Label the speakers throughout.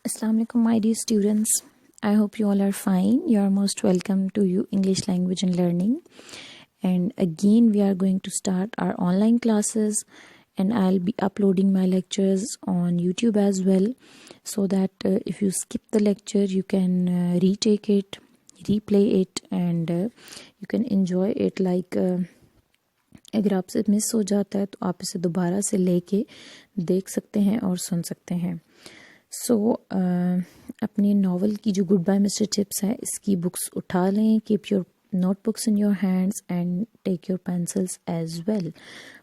Speaker 1: Assalamu alaikum, my dear students. I hope you all are fine. You are most welcome to English Language and Learning. And again, we are going to start our online classes, and I'll be uploading my lectures on YouTube as well, so that if you skip the lecture, you can retake it, replay it, and you can enjoy it like اگر آپ سے مس ہو جاتا ہے تو آپ اسے دوبارہ سے لے کے دیکھ سکتے ہیں اور سن سکتے ہیں. سو اپنی ناول کی جو گڈ بائی مسٹر چپس ہے اس کی بکس اٹھا لیں. Keep your notebooks in your hands and take your pencils as well,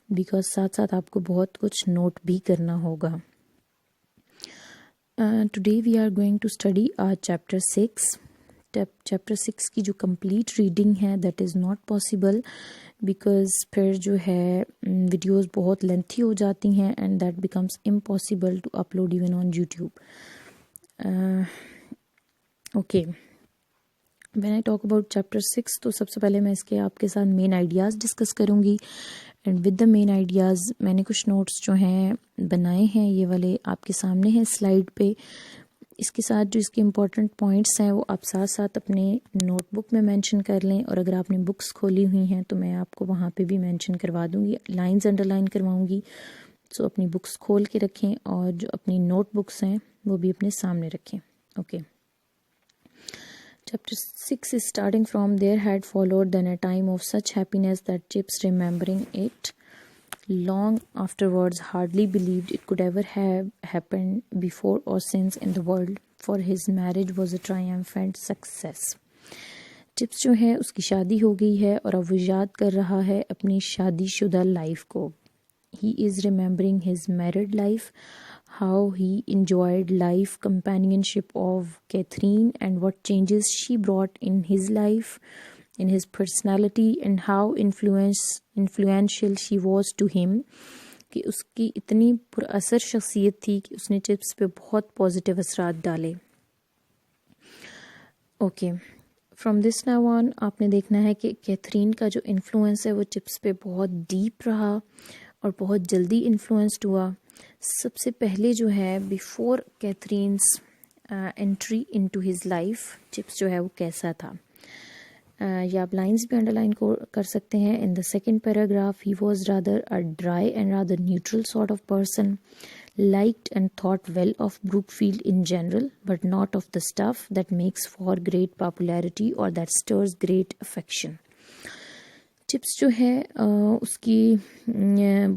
Speaker 1: because ساتھ ساتھ آپ کو بہت کچھ نوٹ بھی کرنا ہوگا. Today we are going to study our chapter 6. Chapter 6 کی جو کمپلیٹ ریڈنگ ہے that is not possible, because پھر جو ہے ویڈیوز بہت لینتھی ہو جاتی ہیں and that becomes impossible to upload even on YouTube. Okay, when I talk about chapter 6 تو سب سے پہلے میں اس کے آپ کے ساتھ مین آئیڈیاز ڈسکس کروں گی, and with the main ideas میں نے کچھ نوٹس جو ہیں بنائے ہیں, یہ والے آپ کے سامنے ہیں سلائیڈ پہ. اس کے ساتھ جو اس کے امپورٹنٹ پوائنٹس ہیں وہ آپ ساتھ ساتھ اپنے نوٹ بک میں مینشن کر لیں, اور اگر آپ نے بکس کھولی ہوئی ہیں تو میں آپ کو وہاں پہ بھی مینشن کروا دوں گی, لائنز انڈر لائن کرواؤں گی. سو اپنی بکس کھول کے رکھیں, اور جو اپنی نوٹ بکس ہیں وہ بھی اپنے سامنے رکھیں. Okay, Chapter 6 is starting from there had followed then a time of such happiness that Chips, remembering it long afterwards, hardly believed it could ever have happened before or since in the world, for his marriage was a triumphant success. Chips جو ہے اس کی شادی ہو گئی ہے اور اب وہ یاد کر رہا ہے اپنی شادی شدہ لائف کو. He is remembering his married life, how he enjoyed life companionship of Catherine and what changes she brought in his life, in his personality, and how influential she was to him, کہ اس کی اتنی پر اثر شخصیت تھی کہ اس نے chips پہ بہت پازیٹیو اثرات ڈالے. Okay, from this now on آپ نے دیکھنا ہے کہ کیتھرین کا جو انفلوئنس ہے وہ چپس پہ بہت ڈیپ رہا اور بہت جلدی انفلوئنسڈ ہوا. سب سے پہلے جو ہے before Catherine's entry into his life, Chips جو ہے وہ کیسا تھا, یا آپ لائنز بھی انڈر لائن کر سکتے ہیں. In the second paragraph, he was rather a dry and rather neutral sort of person, liked and thought well of Brookfield in general, but not of the stuff that makes for great popularity or that stirs great affection. Chips جو ہے اس کی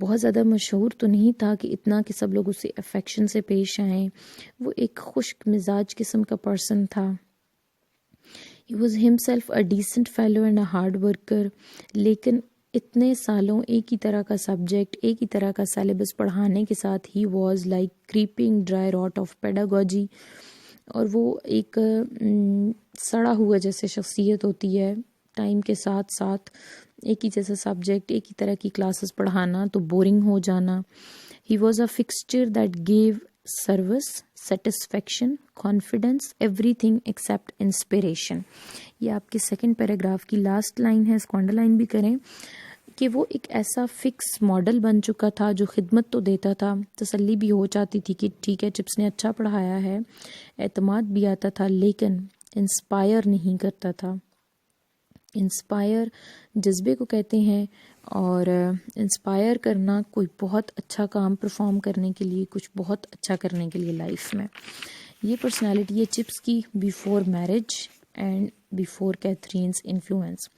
Speaker 1: بہت زیادہ مشہور تو نہیں تھا کہ اتنا کہ سب لوگ اسے افیکشن سے پیش آئیں. وہ ایک خشک مزاج قسم کا پرسن تھا. He was himself a decent fellow and a hard worker, لیکن اتنے سالوں ایک ہی طرح کا سبجیکٹ, ایک ہی طرح کا سیلیبس پڑھانے کے ساتھ ہی was like creeping dry rot of pedagogy, اور وہ ایک سڑا ہوا جیسے شخصیت ہوتی ہے. ٹائم کے ساتھ ساتھ ایک ہی جیسا سبجیکٹ, ایک ہی طرح کی کلاسز پڑھانا تو بورنگ ہو جانا. He was a fixture that give service, satisfaction, confidence, every thing accept inspiration. یہ آپ کے سیکنڈ پیراگراف کی لاسٹ لائن ہے, اس کو انڈر لائن بھی کریں, کہ وہ ایک ایسا فکس ماڈل بن چکا تھا جو خدمت تو دیتا تھا, تسلی بھی ہو جاتی تھی کہ ٹھیک ہے چپس نے اچھا پڑھایا ہے, اعتماد بھی آتا تھا, لیکن انسپائر نہیں کرتا تھا. انسپائر جذبے کو کہتے ہیں, اور انسپائر کرنا کوئی بہت اچھا کام پرفارم کرنے کے لیے, کچھ بہت اچھا کرنے کے لیے لائف میں. یہ پرسنالٹی ہے چپس کی before marriage and before Catherine's influence.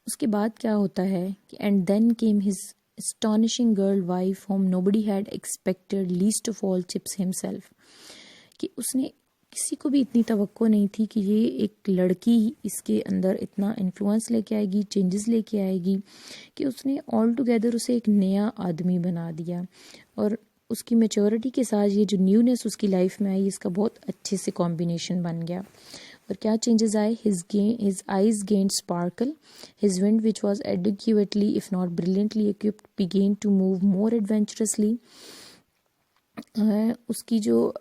Speaker 1: اس کے بعد کیا ہوتا ہے کہ and then came his astonishing girl wife whom nobody had expected least of all Chips himself, کہ اس نے کسی کو بھی اتنی توقع نہیں تھی کہ یہ ایک لڑکی اس کے اندر اتنا انفلوئنس لے کے آئے گی, چینجز لے کے آئے گی, کہ اس نے آل ٹوگیدر اسے ایک نیا آدمی بنا دیا. اور اس کی میچورٹی کے ساتھ یہ جو نیونیس اس کی لائف میں آئی, اس کا بہت اچھے سے کمبینیشن بن گیا. اور کیا چینجز آئے, his eyes gained sparkle, his wind which was adequately if not brilliantly equipped began to move more adventurously. اس کی جو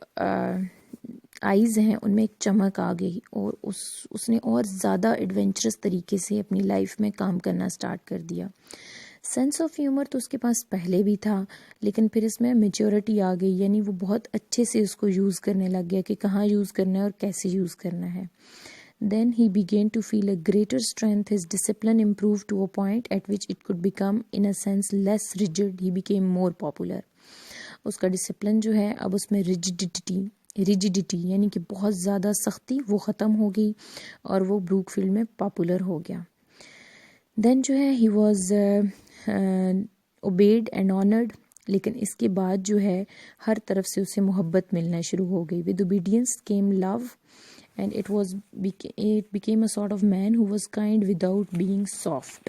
Speaker 1: آئیز ہیں ان میں ایک چمک آ گئی, اور اس نے اور زیادہ ایڈونچرس طریقے سے اپنی لائف میں کام کرنا سٹارٹ کر دیا. سینس آف ہیومر تو اس کے پاس پہلے بھی تھا، لیکن پھر اس میں میچورٹی آ گئی، یعنی وہ بہت اچھے سے اس کو یوز کرنے لگ گیا کہ کہاں یوز کرنا ہے اور کیسے یوز کرنا ہے. Then he began to feel a greater strength. His discipline improved to a point at which it could become, in a sense, less rigid. He became more popular. اس کا ڈسپلن جو ہے اب اس میں ریجیڈیٹی یعنی کہ بہت زیادہ سختی وہ ختم ہو گئی اور وہ بروک فیلڈ میں پاپولر ہو گیا. دین جو ہے he was obeyed and honoured, لیکن اس کے بعد جو ہے ہر طرف سے اسے محبت ملنا شروع ہو گئی. With obedience came love and it became a sort of man who was kind without being soft.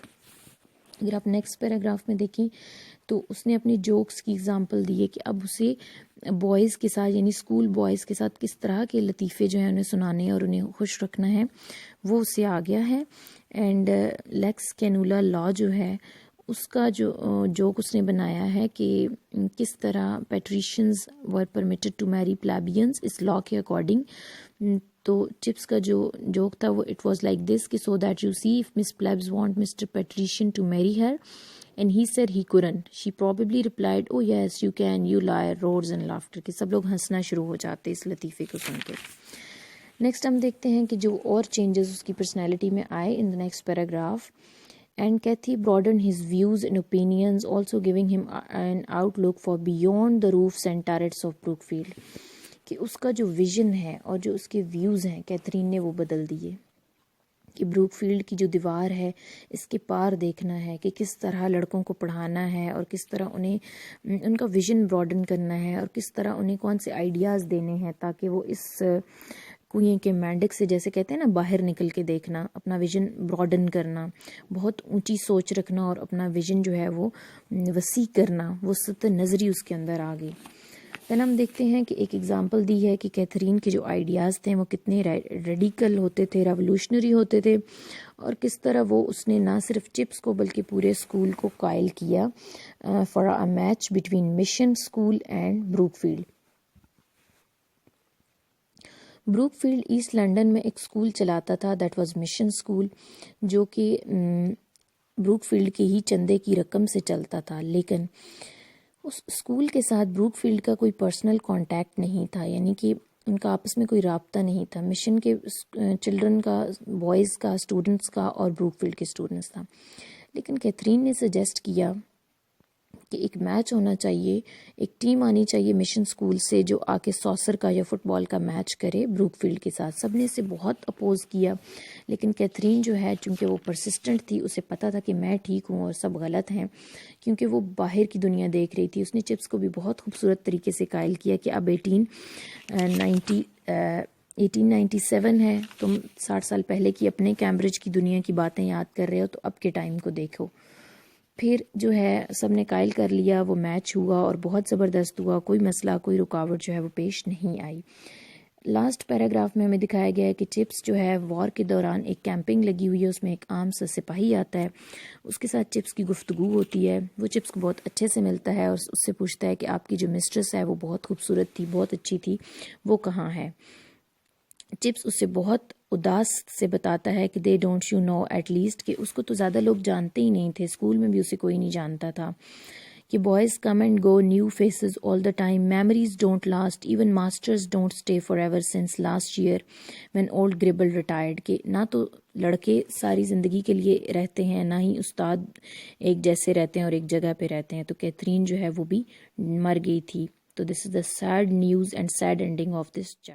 Speaker 1: اگر آپ نیکسٹ پیراگراف میں دیکھیں تو اس نے اپنی جوکس کی اگزامپل دی ہے کہ اب اسے بوائز کے ساتھ یعنی اسکول بوائز کے ساتھ کس طرح کے لطیفے جو ہیں انہیں سنانے اور انہیں خوش رکھنا ہے وہ اسے آ گیا ہے. اینڈ لیکس کینولا لا جو ہے اس کا جو جوک اس نے بنایا ہے کہ کس طرح پیٹریشینز ور پرمیٹڈ ٹو میری پلیبینز اس لا کے اکارڈنگ. تو چپس کا جو جوک تھا وہ اٹ واز لائک دس کہ so that you see if Miss Plebs want Mr Patrician to marry her and he said he couldn't. She probably replied oh yes you can you lie roars and laughter کہ سب لوگ ہنسنا شروع ہو جاتے اس لطیفے کو سن کے. Next ہم دیکھتے ہیں کہ جو اور چینجز اس کی پرسنالٹی میں آئے in the next paragraph. And Kathy broadened his views and opinions, also giving him an outlook for beyond the roofs and turrets of Brookfield. کہ اس کا جو ویژن ہے اور جو اس کے ویوز ہیں کیتھرین نے وہ بدل دیے کہ بروک فیلڈ کی جو دیوار ہے اس کے پار دیکھنا ہے کہ کس طرح لڑکوں کو پڑھانا ہے اور کس طرح انہیں ان کا ویژن براڈن کرنا ہے اور کس طرح انہیں کون سے آئیڈیاز دینے ہیں تاکہ وہ اس کنویں کے مینڈک سے جیسے کہتے ہیں نا باہر نکل کے دیکھنا، اپنا ویژن براڈن کرنا، بہت اونچی سوچ رکھنا اور اپنا ویژن جو ہے وہ وسیع کرنا، وہ سطح نظری اس کے اندر آ گئی. دین ہم دیکھتے ہیں کہ ایک ایگزامپل دی ہے کہ کیتھرین کے جو آئیڈیاز تھے وہ کتنے ریڈیکل ہوتے تھے، ریولوشنری ہوتے تھے، اور کس طرح وہ اس نے نہ صرف چپس کو بلکہ پورے اسکول کو قائل کیا for a match between Mission School and Brookfield. Brookfield East London میں ایک اسکول چلاتا تھا دیٹ واز مشن اسکول، جو کہ بروک فیلڈ کے ہی چندے کی رقم سے چلتا تھا، لیکن اس اسکول کے ساتھ بروک فیلڈ کا کوئی پرسنل کانٹیکٹ نہیں تھا، یعنی کہ ان کا آپس میں کوئی رابطہ نہیں تھا. مشن کے چلڈرن کا، بوائز کا، اسٹوڈنٹس کا اور بروک فیلڈ کے اسٹوڈنٹس تھا. لیکن کیتھرین نے سجیسٹ کیا کہ ایک میچ ہونا چاہیے، ایک ٹیم آنی چاہیے مشن اسکول سے جو آ کے سوسر کا یا فٹ بال کا میچ کرے بروک فیلڈ کے ساتھ. سب نے اسے بہت اپوز کیا، لیکن کیتھرین جو ہے چونکہ وہ پرسسٹنٹ تھی، اسے پتا تھا کہ میں ٹھیک ہوں اور سب غلط ہیں، کیونکہ وہ باہر کی دنیا دیکھ رہی تھی. اس نے چپس کو بھی بہت خوبصورت طریقے سے قائل کیا کہ اب 1897 ہے، تم 60 سال پہلے کی اپنے کیمبرج کی دنیا کی باتیں یاد کر رہے ہو تو اب کے ٹائم کو دیکھو. پھر جو ہے سب نے قائل کر لیا، وہ میچ ہوا اور بہت زبردست ہوا، کوئی مسئلہ کوئی رکاوٹ جو ہے وہ پیش نہیں آئی. لاسٹ پیراگراف میں ہمیں دکھایا گیا ہے کہ چپس جو ہے وار کے دوران ایک کیمپنگ لگی ہوئی ہے، اس میں ایک عام سا سپاہی آتا ہے، اس کے ساتھ چپس کی گفتگو ہوتی ہے. وہ چپس کو بہت اچھے سے ملتا ہے اور اس سے پوچھتا ہے کہ آپ کی جو مسٹریس ہے وہ بہت خوبصورت تھی، بہت اچھی تھی، وہ کہاں ہے. چپس اس سے بہت اداس سے بتاتا ہے کہ they don't you know at least, کہ اس کو تو زیادہ لوگ جانتے ہی نہیں تھے، اسکول میں بھی اسے کوئی نہیں جانتا تھا، کہ boys come and go, new faces all the time, memories don't last, even masters don't stay forever since last year when old Gribble retired. کہ نہ تو لڑکے ساری زندگی کے لیے رہتے ہیں، نہ ہی استاد ایک جیسے رہتے ہیں اور ایک جگہ پہ رہتے ہیں. تو کیتھرین جو ہے وہ بھی مر گئی تھی. تو this is the sad news and sad ending of this chapter.